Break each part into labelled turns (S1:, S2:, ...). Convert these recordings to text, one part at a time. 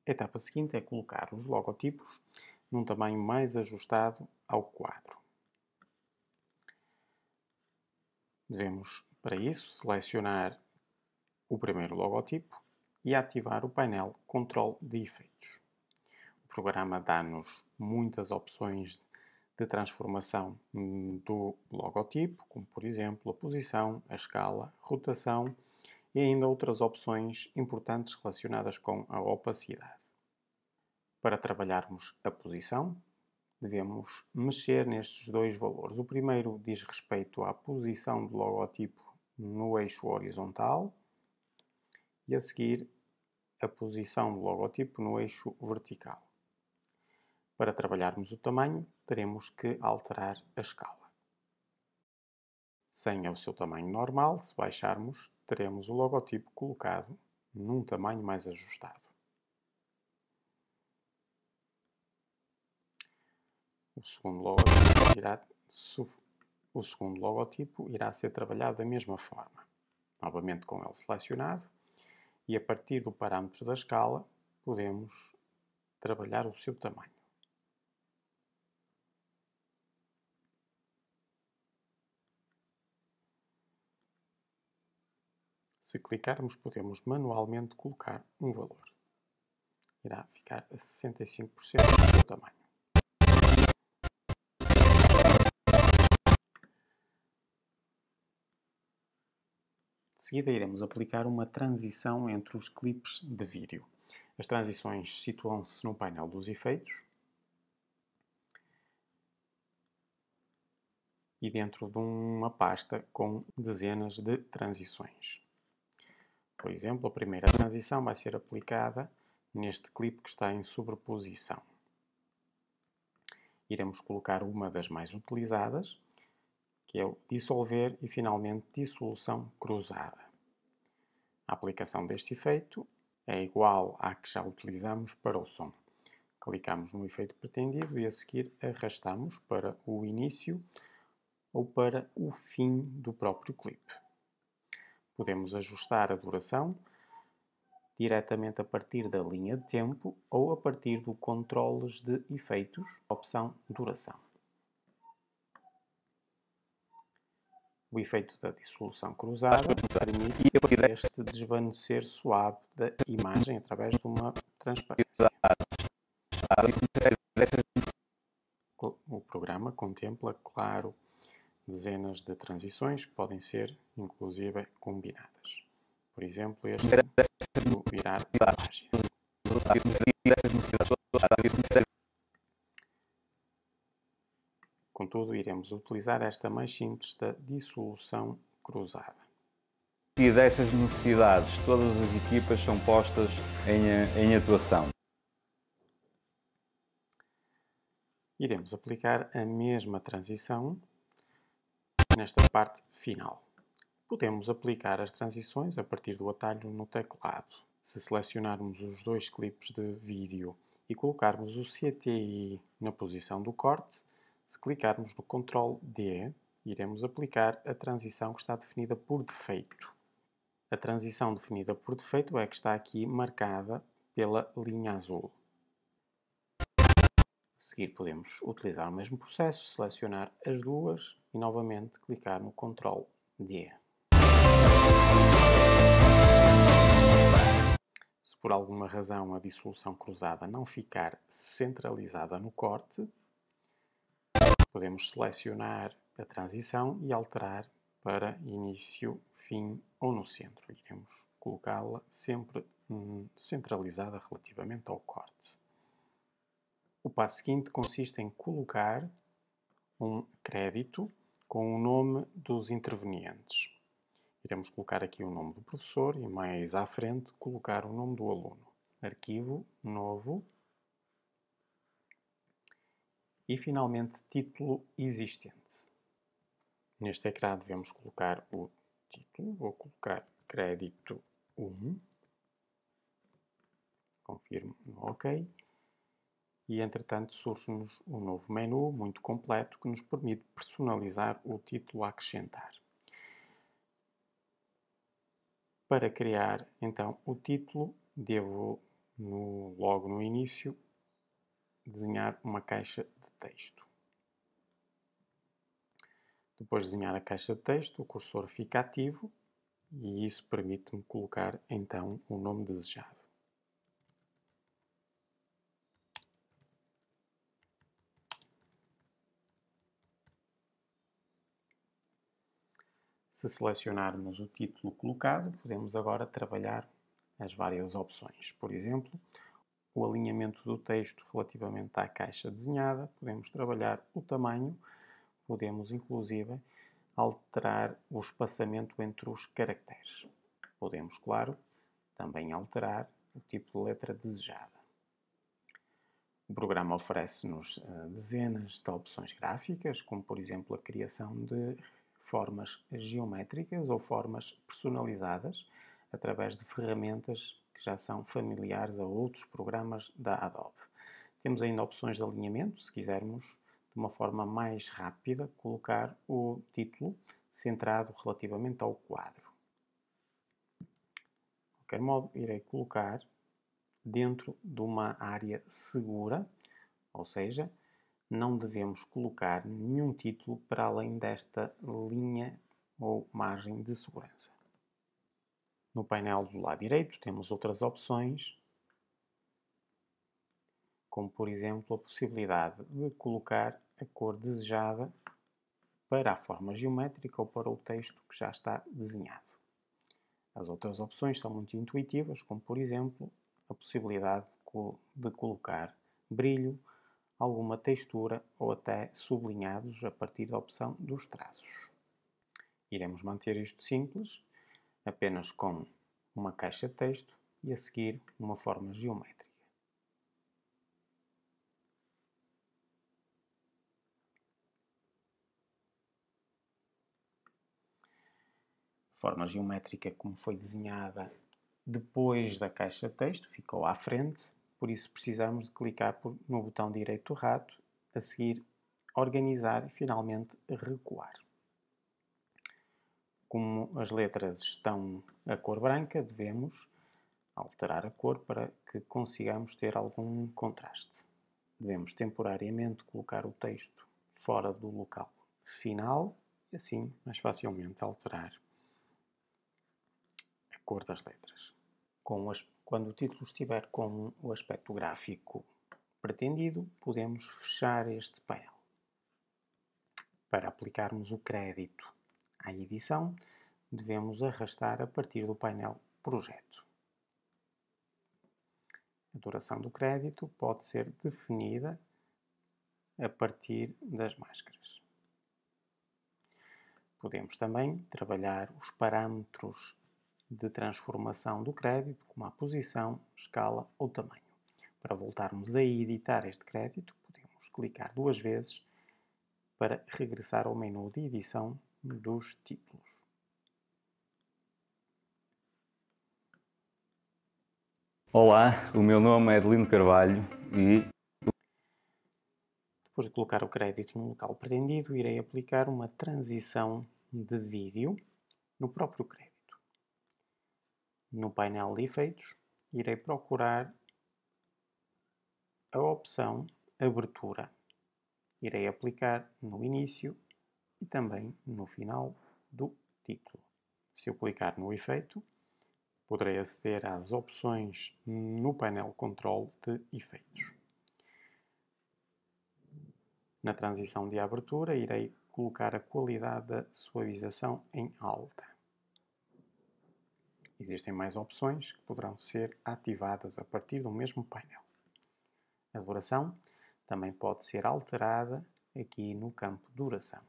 S1: A etapa seguinte é colocar os logotipos num tamanho mais ajustado ao quadro. Devemos, para isso, selecionar o primeiro logotipo e ativar o painel Control de Efeitos. O programa dá-nos muitas opções de transformação do logotipo, como por exemplo a posição, a escala, rotação e ainda outras opções importantes relacionadas com a opacidade. Para trabalharmos a posição, devemos mexer nestes dois valores. O primeiro diz respeito à posição do logotipo no eixo horizontal e a seguir a posição do logotipo no eixo vertical. Para trabalharmos o tamanho, teremos que alterar a escala. 100 é o seu tamanho normal. Se baixarmos, teremos o logotipo colocado num tamanho mais ajustado. O segundo logotipo irá ser trabalhado da mesma forma. Novamente com ele selecionado, e a partir do parâmetro da escala podemos trabalhar o seu tamanho. Se clicarmos, podemos manualmente colocar um valor. Irá ficar a 65% do seu tamanho. De seguida, iremos aplicar uma transição entre os clipes de vídeo. As transições situam-se no painel dos efeitos e dentro de uma pasta com dezenas de transições. Por exemplo, a primeira transição vai ser aplicada neste clipe que está em sobreposição. Iremos colocar uma das mais utilizadas, que é o dissolver e finalmente dissolução cruzada. A aplicação deste efeito é igual à que já utilizamos para o som. Clicamos no efeito pretendido e a seguir arrastamos para o início ou para o fim do próprio clipe. Podemos ajustar a duração diretamente a partir da linha de tempo ou a partir do controles de efeitos, opção duração. O efeito da dissolução cruzada permite este desvanecer suave da imagem através de uma transparência. O programa contempla, claro, dezenas de transições que podem ser, inclusive, combinadas. Por exemplo, este do virar a página. Contudo, iremos utilizar esta mais simples da dissolução cruzada.
S2: E dessas necessidades, todas as equipas são postas em atuação.
S1: Iremos aplicar a mesma transição nesta parte final. Podemos aplicar as transições a partir do atalho no teclado. Se selecionarmos os dois clipes de vídeo e colocarmos o CTI na posição do corte, se clicarmos no Ctrl D, iremos aplicar a transição que está definida por defeito. A transição definida por defeito é a que está aqui marcada pela linha azul. A seguir podemos utilizar o mesmo processo, selecionar as duas e novamente clicar no Ctrl D. Se por alguma razão a dissolução cruzada não ficar centralizada no corte, podemos selecionar a transição e alterar para início, fim ou no centro. Iremos colocá-la sempre centralizada relativamente ao corte. O passo seguinte consiste em colocar um crédito com o nome dos intervenientes. Iremos colocar aqui o nome do professor e mais à frente colocar o nome do aluno. Arquivo, novo e finalmente título existente. Neste ecrã devemos colocar o título. Vou colocar crédito 1. Confirmo no OK. E entretanto surge-nos um novo menu muito completo que nos permite personalizar o título a acrescentar. Para criar então o título, devo no logo logo no início, desenhar uma caixa de texto. Depois de desenhar a caixa de texto, o cursor fica ativo e isso permite-me colocar então o nome desejado. Se selecionarmos o título colocado, podemos agora trabalhar as várias opções. Por exemplo, o alinhamento do texto relativamente à caixa desenhada, podemos trabalhar o tamanho, podemos inclusive alterar o espaçamento entre os caracteres. Podemos, claro, também alterar o tipo de letra desejada. O programa oferece-nos dezenas de opções gráficas, como por exemplo a criação de formas geométricas ou formas personalizadas através de ferramentas que já são familiares a outros programas da Adobe. Temos ainda opções de alinhamento, se quisermos de uma forma mais rápida colocar o título centrado relativamente ao quadro. De qualquer modo, irei colocar dentro de uma área segura, ou seja, não devemos colocar nenhum título para além desta linha ou margem de segurança. No painel do lado direito temos outras opções, como por exemplo a possibilidade de colocar a cor desejada para a forma geométrica ou para o texto que já está desenhado. As outras opções são muito intuitivas, como por exemplo a possibilidade de colocar brilho, alguma textura ou até sublinhados a partir da opção dos traços. Iremos manter isto simples, apenas com uma caixa de texto e a seguir uma forma geométrica. A forma geométrica, como foi desenhada depois da caixa de texto, ficou à frente, por isso precisamos de clicar no botão direito do rato, a seguir organizar e finalmente recuar. Como as letras estão a cor branca, devemos alterar a cor para que consigamos ter algum contraste. Devemos temporariamente colocar o texto fora do local final e assim mais facilmente alterar a cor das letras. Quando o título estiver com o aspecto gráfico pretendido, podemos fechar este painel. Para aplicarmos o crédito à edição, devemos arrastar a partir do painel Projeto. A duração do crédito pode ser definida a partir das máscaras. Podemos também trabalhar os parâmetros de transformação do crédito, como a posição, escala ou tamanho. Para voltarmos a editar este crédito, podemos clicar duas vezes para regressar ao menu de edição dos títulos.
S2: Olá, o meu nome é Adelino Carvalho e...
S1: Depois de colocar o crédito no local pretendido, irei aplicar uma transição de vídeo no próprio crédito. No painel de efeitos, irei procurar a opção Abertura. Irei aplicar no início e também no final do título. Se eu clicar no efeito, poderei aceder às opções no painel Control de Efeitos. Na transição de abertura, irei colocar a qualidade da suavização em alta. Existem mais opções que poderão ser ativadas a partir do mesmo painel. A duração também pode ser alterada aqui no campo Duração.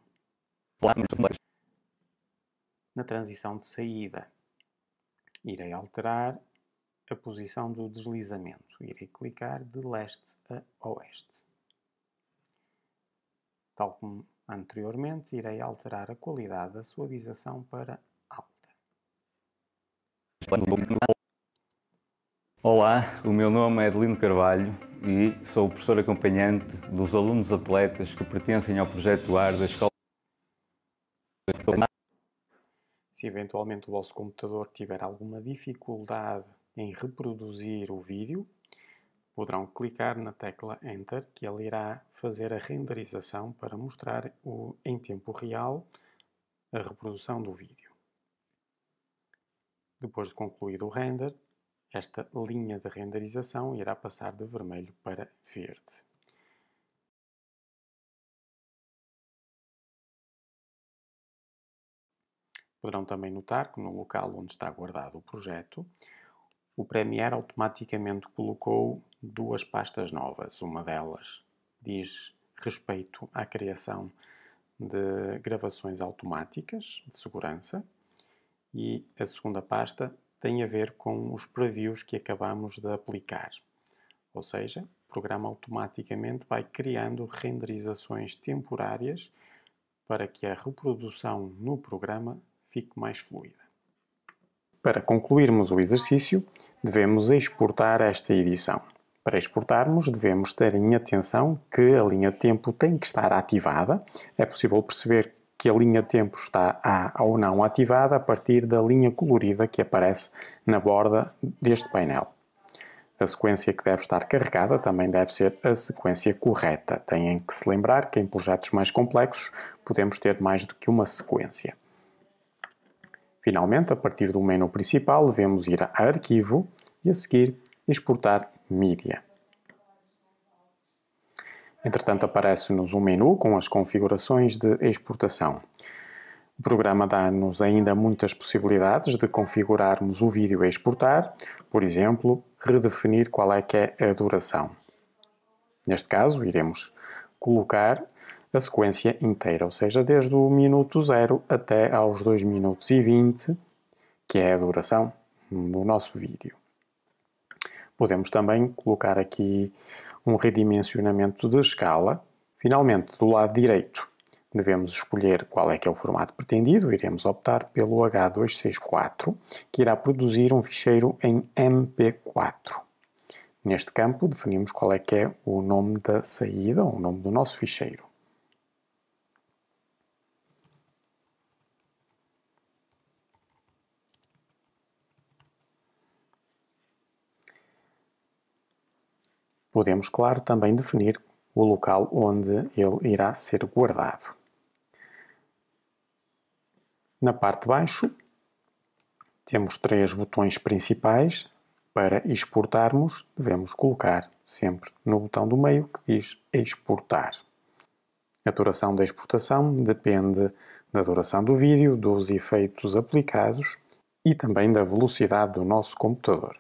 S1: Na transição de saída, irei alterar a posição do deslizamento. Irei clicar de leste a oeste. Tal como anteriormente, irei alterar a qualidade da suavização para alta.
S2: Olá, o meu nome é Adelino Carvalho e sou o professor acompanhante dos alunos atletas que pertencem ao projeto AR da Escola.
S1: Se eventualmente o vosso computador tiver alguma dificuldade em reproduzir o vídeo, Poderão clicar na tecla Enter, que ele irá fazer a renderização para mostrar em tempo real a reprodução do vídeo. Depois de concluído o render, esta linha de renderização irá passar de vermelho para verde. Poderão também notar que no local onde está guardado o projeto, o Premiere automaticamente colocou duas pastas novas. Uma delas diz respeito à criação de gravações automáticas de segurança e a segunda pasta tem a ver com os previews que acabamos de aplicar. Ou seja, o programa automaticamente vai criando renderizações temporárias para que a reprodução no programa fique mais fluida. Para concluirmos o exercício, devemos exportar esta edição. Para exportarmos, devemos ter em atenção que a linha de tempo tem que estar ativada. É possível perceber que a linha de tempo está ou não ativada a partir da linha colorida que aparece na borda deste painel. A sequência que deve estar carregada também deve ser a sequência correta. Têm que se lembrar que em projetos mais complexos podemos ter mais do que uma sequência. Finalmente, a partir do menu principal, devemos ir a Arquivo e a seguir Exportar Mídia. Entretanto, aparece-nos um menu com as configurações de exportação. O programa dá-nos ainda muitas possibilidades de configurarmos o vídeo a exportar, por exemplo, redefinir qual é que é a duração. Neste caso, iremos colocar a sequência inteira, ou seja, desde o minuto 0 até aos 2 minutos e 20, que é a duração do nosso vídeo. Podemos também colocar aqui um redimensionamento de escala. Finalmente, do lado direito, devemos escolher qual é que é o formato pretendido. Iremos optar pelo H264, que irá produzir um ficheiro em MP4. Neste campo, definimos qual é que é o nome da saída, ou o nome do nosso ficheiro. Podemos, claro, também definir o local onde ele irá ser guardado. Na parte de baixo, temos 3 botões principais. Para exportarmos, devemos colocar sempre no botão do meio que diz Exportar. A duração da exportação depende da duração do vídeo, dos efeitos aplicados e também da velocidade do nosso computador.